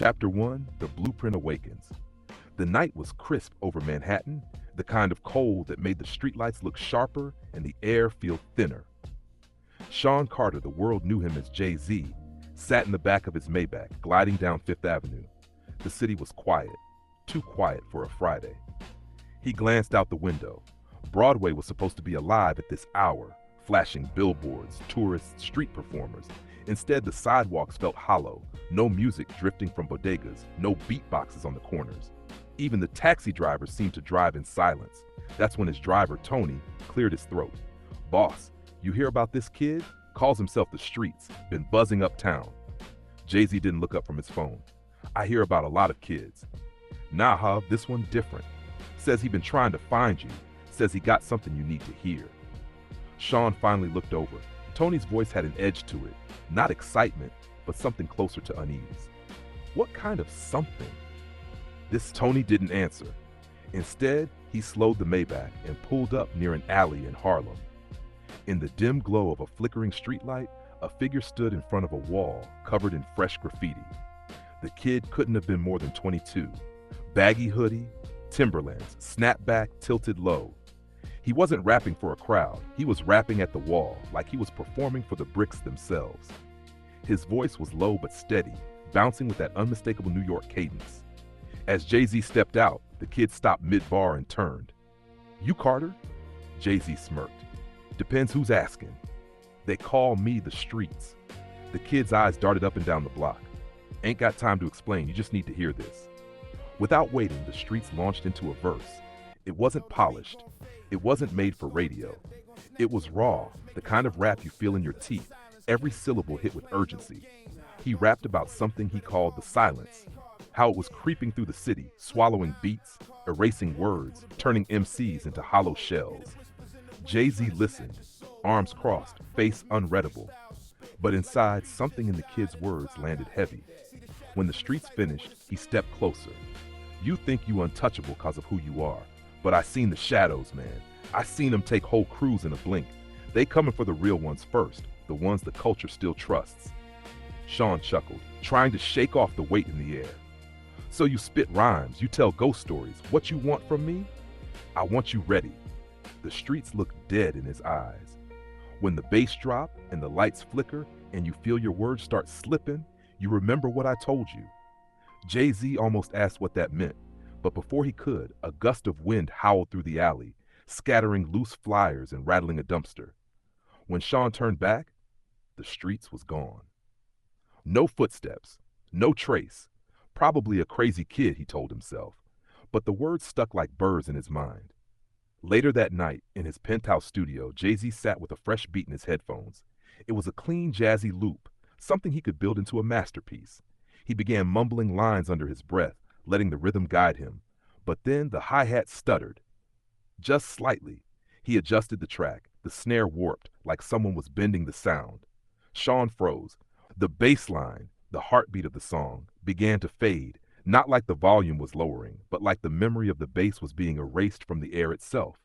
Chapter 1, The Blueprint Awakens. The night was crisp over Manhattan, the kind of cold that made the streetlights look sharper and the air feel thinner. Sean Carter, the world knew him as Jay-Z, sat in the back of his Maybach, gliding down Fifth Avenue. The city was quiet, too quiet for a Friday. He glanced out the window. Broadway was supposed to be alive at this hour, flashing billboards, tourists, street performers. Instead, the sidewalks felt hollow, no music drifting from bodegas, no beatboxes on the corners. Even the taxi drivers seemed to drive in silence. That's when his driver, Tony, cleared his throat. "Boss, you hear about this kid? Calls himself the Streets, been buzzing uptown." Jay-Z didn't look up from his phone. "I hear about a lot of kids." "Nah, Hub, this one different. Says he been trying to find you. Says he got something you need to hear." Sean finally looked over. Tony's voice had an edge to it. Not excitement, but something closer to unease. What kind of something? This Tony didn't answer. Instead, he slowed the Maybach and pulled up near an alley in Harlem. In the dim glow of a flickering streetlight, a figure stood in front of a wall covered in fresh graffiti. The kid couldn't have been more than 22. Baggy hoodie, Timberlands, snapback tilted low. He wasn't rapping for a crowd. He was rapping at the wall, like he was performing for the bricks themselves. His voice was low but steady, bouncing with that unmistakable New York cadence. As Jay-Z stepped out, the kid stopped mid-bar and turned. "You Carter?" Jay-Z smirked. "Depends who's asking. They call me the Streets." The kid's eyes darted up and down the block. "Ain't got time to explain, you just need to hear this." Without waiting, the Streets launched into a verse. It wasn't polished. It wasn't made for radio. It was raw, the kind of rap you feel in your teeth, every syllable hit with urgency. He rapped about something he called the silence, how it was creeping through the city, swallowing beats, erasing words, turning MCs into hollow shells. Jay-Z listened, arms crossed, face unreadable. But inside, something in the kid's words landed heavy. When the Streets finished, he stepped closer. "You think you untouchable because of who you are, but I seen the shadows, man. I seen them take whole crews in a blink. They coming for the real ones first, the ones the culture still trusts." Sean chuckled, trying to shake off the weight in the air. "So you spit rhymes, you tell ghost stories. What you want from me? I want you ready." The Streets looked dead in his eyes. "When the bass drop and the lights flicker and you feel your words start slipping, you remember what I told you." Jay-Z almost asked what that meant, but before he could, a gust of wind howled through the alley, scattering loose flyers and rattling a dumpster. When Sean turned back, the Streets was gone. No footsteps, no trace. Probably a crazy kid, he told himself, but the words stuck like burrs in his mind. Later that night, in his penthouse studio, Jay-Z sat with a fresh beat in his headphones. It was a clean, jazzy loop, something he could build into a masterpiece. He began mumbling lines under his breath, letting the rhythm guide him. But then the hi-hat stuttered. Just slightly. He adjusted the track. The snare warped, like someone was bending the sound. Sean froze. The bass line, the heartbeat of the song, began to fade, not like the volume was lowering, but like the memory of the bass was being erased from the air itself.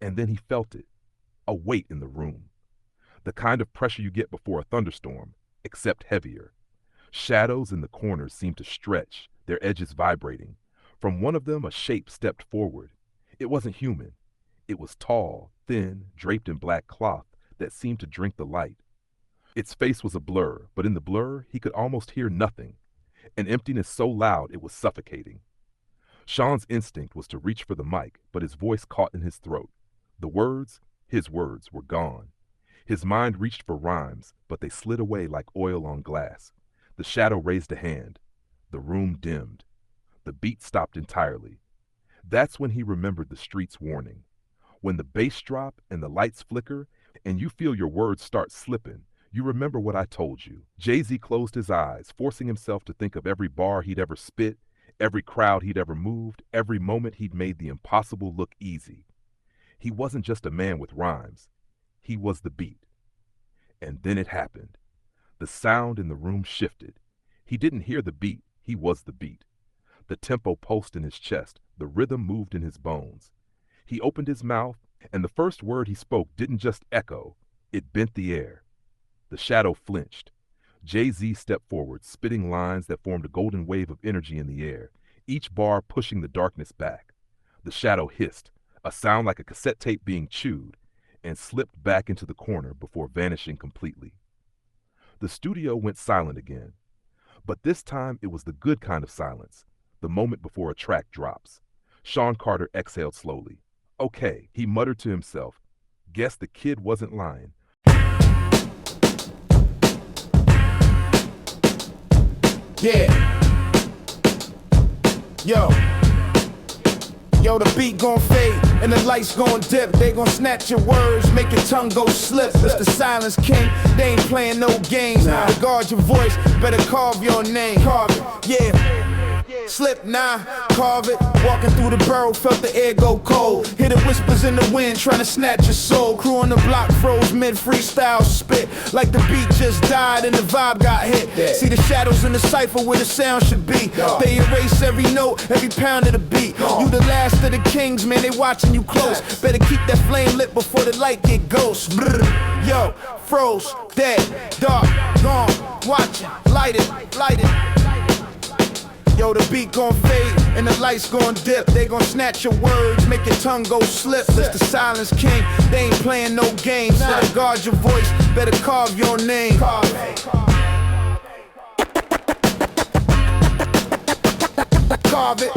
And then he felt it. A weight in the room. The kind of pressure you get before a thunderstorm, except heavier. Shadows in the corners seemed to stretch, their edges vibrating. From one of them, a shape stepped forward. It wasn't human. It was tall, thin, draped in black cloth that seemed to drink the light. Its face was a blur, but in the blur, he could almost hear nothing. An emptiness so loud it was suffocating. Sean's instinct was to reach for the mic, but his voice caught in his throat. The words, his words, were gone. His mind reached for rhymes, but they slid away like oil on glass. The shadow raised a hand. The room dimmed. The beat stopped entirely. That's when he remembered the Streets' warning. When the bass drop and the lights flicker and you feel your words start slipping, you remember what I told you. Jay-Z closed his eyes, forcing himself to think of every bar he'd ever spit, every crowd he'd ever moved, every moment he'd made the impossible look easy. He wasn't just a man with rhymes. He was the beat. And then it happened. The sound in the room shifted. He didn't hear the beat. He was the beat. The tempo pulsed in his chest. The rhythm moved in his bones. He opened his mouth, and the first word he spoke didn't just echo. It bent the air. The shadow flinched. Jay-Z stepped forward, spitting lines that formed a golden wave of energy in the air, each bar pushing the darkness back. The shadow hissed, a sound like a cassette tape being chewed, and slipped back into the corner before vanishing completely. The studio went silent again, but this time it was the good kind of silence, the moment before a track drops. Sean Carter exhaled slowly. Okay, he muttered to himself. Guess the kid wasn't lying. Yeah. Yo, the beat gon' fade and the lights gon' dip. They gon' snatch your words, make your tongue go slip. It's the silence king, they ain't playing no games. Guard your voice, better carve your name. Carve it, yeah. Slip, carve it. Walking through the borough, felt the air go cold. Hear the whispers in the wind, trying to snatch your soul. Crew on the block froze mid-freestyle spit, like the beat just died and the vibe got hit. See the shadows in the cipher where the sound should be. They erase every note, every pound of the beat. You the last of the kings, man, they watching you close. Better keep that flame lit before the light get ghost. Yo, froze, dead, dark, gone, watching, light it. Yo, the beat gon' fade and the lights gon' dip. They gon' snatch your words, make your tongue go slip. It's the silence king, they ain't playing no games. Better guard your voice, better carve your name. Carve it.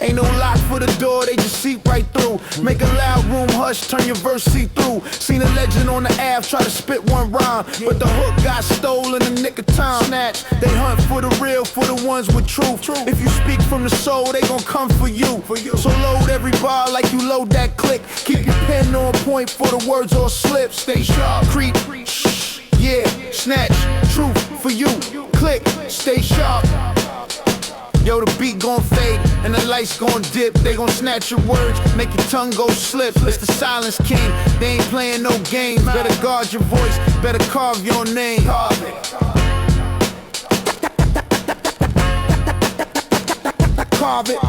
Ain't no lock for the door, they just seep right through. Make a loud room hush, turn your verse see-through. Seen a legend on the Ave, try to spit one rhyme, but the hook got stolen in the nick of time. Snatch, they hunt for the real, for the ones with truth. If you speak from the soul, they gon' come for you. So load every bar like you load that click. Keep your pen on point for the words or slip. Stay sharp, creep, yeah, snatch, truth for you. Click, stay sharp. Yo, the beat gon' fade and the lights gon' dip. They gon' snatch your words, make your tongue go slip. It's the silence king, they ain't playing no games. Better guard your voice, better carve your name. Carve it.